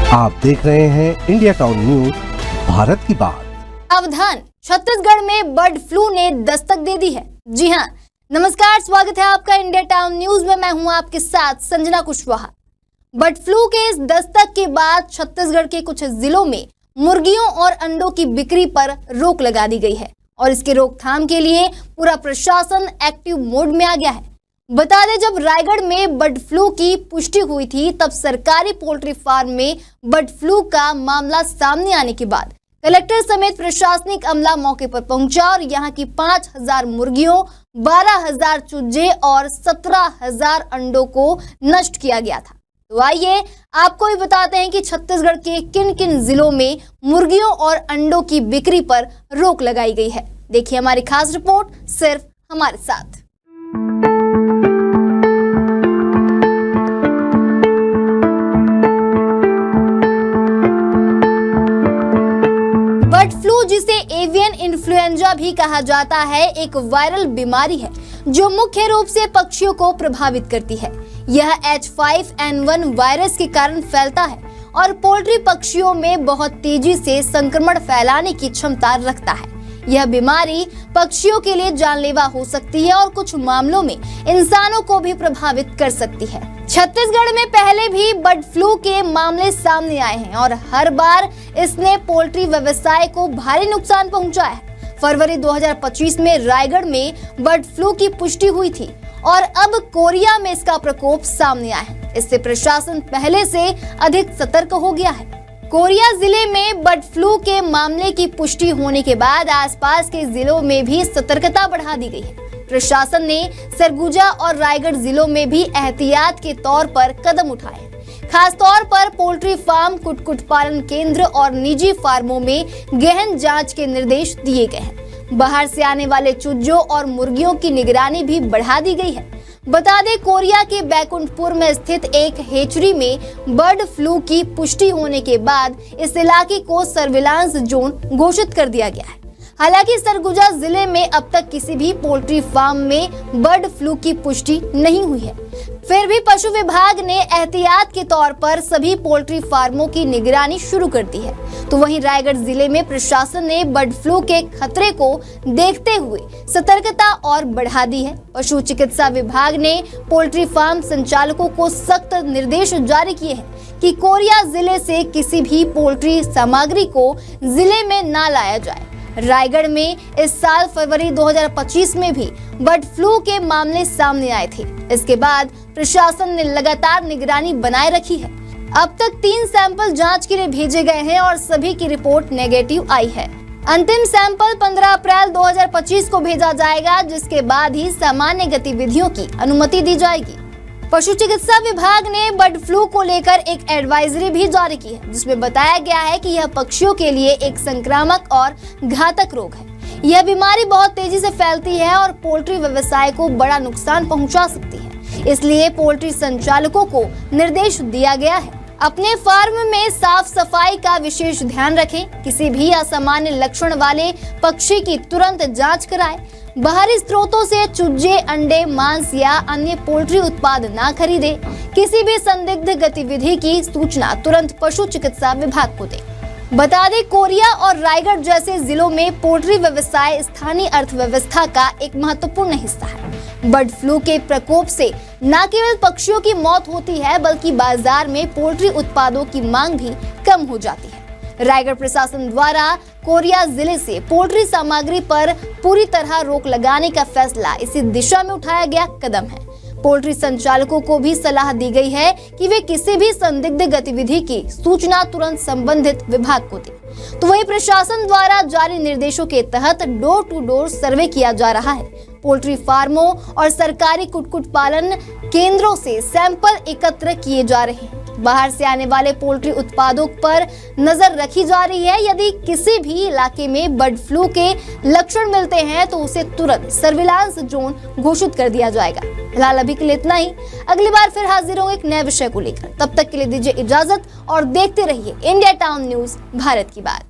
आप देख रहे हैं इंडिया टाउन न्यूज, भारत की बात। सावधान, छत्तीसगढ़ में बर्ड फ्लू ने दस्तक दे दी है। जी हां, नमस्कार, स्वागत है आपका इंडिया टाउन न्यूज में। मैं हूं आपके साथ संजना कुशवाहा। बर्ड फ्लू के इस दस्तक के बाद छत्तीसगढ़ के कुछ जिलों में मुर्गियों और अंडों की बिक्री पर रोक लगा दी गई है और इसके रोकथाम के लिए पूरा प्रशासन एक्टिव मोड में आ गया है। बता दें, जब रायगढ़ में बर्ड फ्लू की पुष्टि हुई थी तब सरकारी पोल्ट्री फार्म में बर्ड फ्लू का मामला सामने आने के बाद कलेक्टर समेत प्रशासनिक अमला मौके पर पहुंचा और यहां की 5000 मुर्गियों, 12000 चूजे और 17000 अंडों को नष्ट किया गया था। तो आइए आपको भी बताते हैं कि छत्तीसगढ़ के किन किन जिलों में मुर्गियों और अंडों की बिक्री पर रोक लगाई गई है। देखिए हमारी खास रिपोर्ट सिर्फ हमारे साथ। बर्ड फ्लू, जिसे एवियन इन्फ्लुएंजा भी कहा जाता है, एक वायरल बीमारी है जो मुख्य रूप से पक्षियों को प्रभावित करती है। यह H5N1 वायरस के कारण फैलता है और पोल्ट्री पक्षियों में बहुत तेजी से संक्रमण फैलाने की क्षमता रखता है। यह बीमारी पक्षियों के लिए जानलेवा हो सकती है और कुछ मामलों में इंसानों को भी प्रभावित कर सकती है। छत्तीसगढ़ में पहले भी बर्ड फ्लू के मामले सामने आए हैं और हर बार इसने पोल्ट्री व्यवसाय को भारी नुकसान पहुंचाया है। फरवरी 2025 में रायगढ़ में बर्ड फ्लू की पुष्टि हुई थी और अब कोरिया में इसका प्रकोप सामने आया है। इससे प्रशासन पहले से अधिक सतर्क हो गया है। कोरिया जिले में बर्ड फ्लू के मामले की पुष्टि होने के बाद आसपास के जिलों में भी सतर्कता बढ़ा दी गई है। प्रशासन ने सरगुजा और रायगढ़ जिलों में भी एहतियात के तौर पर कदम उठाए। खास तौर पर पोल्ट्री फार्म, कुक्कुट पालन केंद्र और निजी फार्मों में गहन जांच के निर्देश दिए गए हैं। बाहर से आने वाले चूजों और मुर्गियों की निगरानी भी बढ़ा दी गई है। बता दें, कोरिया के बैकुंठपुर में स्थित एक हेचरी में बर्ड फ्लू की पुष्टि होने के बाद इस इलाके को सर्विलांस जोन घोषित कर दिया गया है। हालांकि सरगुजा जिले में अब तक किसी भी पोल्ट्री फार्म में बर्ड फ्लू की पुष्टि नहीं हुई है। फिर भी पशु विभाग ने एहतियात के तौर पर सभी पोल्ट्री फार्मों की निगरानी शुरू कर दी है। तो वहीं रायगढ़ जिले में प्रशासन ने बर्ड फ्लू के खतरे को देखते हुए सतर्कता और बढ़ा दी है। पशु चिकित्सा विभाग ने पोल्ट्री फार्म संचालकों को सख्त निर्देश जारी किए हैं कि कोरिया जिले से किसी भी पोल्ट्री सामग्री को जिले में न लाया जाए। रायगढ़ में इस साल फरवरी 2025 में भी बर्ड फ्लू के मामले सामने आए थे। इसके बाद प्रशासन ने लगातार निगरानी बनाए रखी है। अब तक 3 सैंपल जांच के लिए भेजे गए हैं और सभी की रिपोर्ट नेगेटिव आई है। अंतिम सैंपल 15 अप्रैल 2025 को भेजा जाएगा, जिसके बाद ही सामान्य गतिविधियों की अनुमति दी जाएगी। पशु चिकित्सा विभाग ने बर्ड फ्लू को लेकर एक एडवाइजरी भी जारी की है, जिसमें बताया गया है कि यह पक्षियों के लिए एक संक्रामक और घातक रोग है। यह बीमारी बहुत तेजी से फैलती है और पोल्ट्री व्यवसाय को बड़ा नुकसान पहुंचा सकती है। इसलिए पोल्ट्री संचालकों को निर्देश दिया गया है, अपने फार्म में साफ सफाई का विशेष ध्यान रखें। किसी भी असामान्य लक्षण वाले पक्षी की तुरंत जांच कराएं। बाहरी स्रोतों से चूजे, अंडे, मांस या अन्य पोल्ट्री उत्पाद ना खरीदें। किसी भी संदिग्ध गतिविधि की सूचना तुरंत पशु चिकित्सा विभाग को दें। बता दें, कोरिया और रायगढ़ जैसे जिलों में पोल्ट्री व्यवसाय स्थानीय अर्थव्यवस्था का एक महत्वपूर्ण हिस्सा है। बर्ड फ्लू के प्रकोप से न केवल पक्षियों की मौत होती है, बल्कि बाजार में पोल्ट्री उत्पादों की मांग भी कम हो जाती है। रायगढ़ प्रशासन द्वारा कोरिया जिले से पोल्ट्री सामग्री पर पूरी तरह रोक लगाने का फैसला इसी दिशा में उठाया गया कदम है। पोल्ट्री संचालकों को भी सलाह दी गई है कि वे किसी भी संदिग्ध गतिविधि की सूचना तुरंत संबंधित विभाग को दें। तो वहीं प्रशासन द्वारा जारी निर्देशों के तहत डोर टू डोर सर्वे किया जा रहा है। पोल्ट्री फार्मों और सरकारी कुक्कुट पालन केंद्रों से सैंपल एकत्र किए जा रहे हैं। बाहर से आने वाले पोल्ट्री उत्पादों पर नजर रखी जा रही है। यदि किसी भी इलाके में बर्ड फ्लू के लक्षण मिलते हैं तो उसे तुरंत सर्विलांस जोन घोषित कर दिया जाएगा। फिलहाल अभी के लिए इतना ही। अगली बार फिर हाजिर होंगे एक नए विषय को लेकर। तब तक के लिए दीजिए इजाजत और देखते रहिए इंडिया टाउन न्यूज, भारत की बात।